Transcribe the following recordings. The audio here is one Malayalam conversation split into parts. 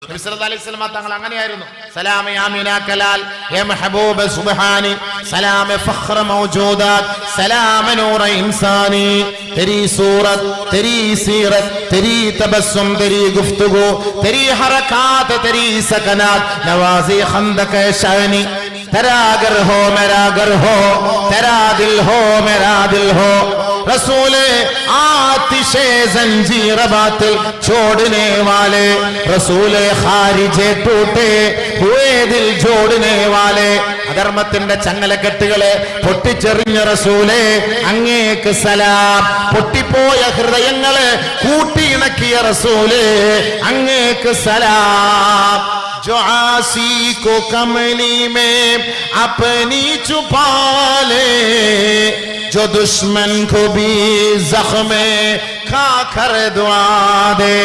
നബി സല്ലല്ലാഹു അലൈഹി വസല്ലം തങ്ങൾ അങ്ങനെയായിരുന്നു. സലാം യാ മീനാ കലാൽ യാ മഹബൂബ സുബ്ഹാനി സലാം ഫഖ്ർ മൗജൂദാത് സലാം നൂർ ഇൻസാനി तेरी सूरत तेरी सीरत तेरी तबस्सुम तेरी गुफ्तगू तेरी हरकात तेरी सकनात नवाज़ी खंदक शानी तेरा घर हो मेरा घर हो तेरा दिल हो मेरा दिल हो रसूले आतिशे जंजीर बातिल छोड़ने वाले रसूले खारिजे टूटे हुए दिल जोड़ने वाले അധർമ്മത്തിന്റെ ചങ്ങലക്കെട്ടുകളെ പൊട്ടിച്ചെറിഞ്ഞ റസൂലേ അങ്ങേക്ക് സലാം. പൊട്ടിപ്പോയ ഹൃദയങ്ങളെ കൂട്ടിയിണക്കിയ റസൂലേ അങ്ങേക്ക് സലാം. जो आसी को कमली में अपनी छुपा ले जो दुश्मन को भी जख्मे खा कर दुआ दे.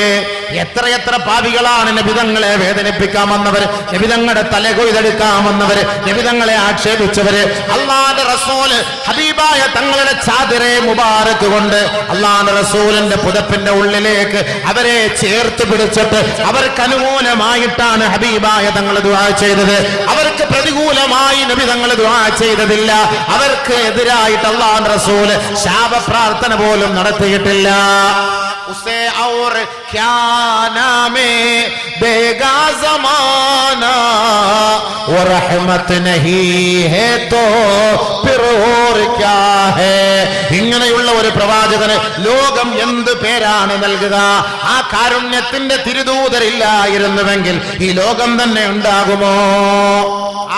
എത്ര എത്ര പാപികളാണ് നബിതങ്ങളെ വേദനിപ്പിക്കാമെന്നവര്, നബിതങ്ങളുടെ തലകൊയ്തെടുക്കാമെന്നവര്, നബിതങ്ങളെ ആക്ഷേപിച്ചവര്. അള്ളാന്റെ റസൂല് ഹബീബായ തങ്ങളുടെ ചാദിറെ മുബാറക്ക് കൊണ്ട് അള്ളാന്റെ റസൂലിന്റെ പുതപ്പിന്റെ ഉള്ളിലേക്ക് അവരെ ചേർത്ത് പിടിച്ചിട്ട് അവർക്ക് അനുകൂലമായിട്ടാണ് ഹബീബായ തങ്ങൾ ദുആ ചെയ്തത്. അവർക്ക് പ്രതികൂലമായി നബി തങ്ങൾ ദുആ ചെയ്തതില്ല. അവർക്ക് എതിരായിട്ട് അള്ളാന്റെ റസൂല് ശാപ പ്രാർത്ഥന പോലും നടത്തിയിട്ടില്ല. उसे और क्या नामे देगा जमाना वो रहमत नहीं है तो फिर और क्या है. ഇങ്ങനെയുള്ള ഒരു പ്രവാചകന് ലോകം എന്ത് പേരാണ് നൽകുക? ആ കാരുണ്യത്തിന്റെ തിരുദൂതരില്ലായിരുന്നുവെങ്കിൽ ഈ ലോകം തന്നെ ഉണ്ടാകുമോ?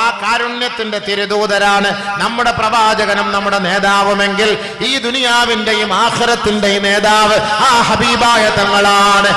ആ കാരുണ്യത്തിന്റെ തിരുദൂതരാണ് നമ്മുടെ പ്രവാചകനും നമ്മുടെ നേതാവുമെങ്കിൽ ഈ ദുനിയാവിന്റെയും ആഖിറത്തിന്റെയും നേതാവ് ആ ഹബീബായ തങ്ങളാണ്.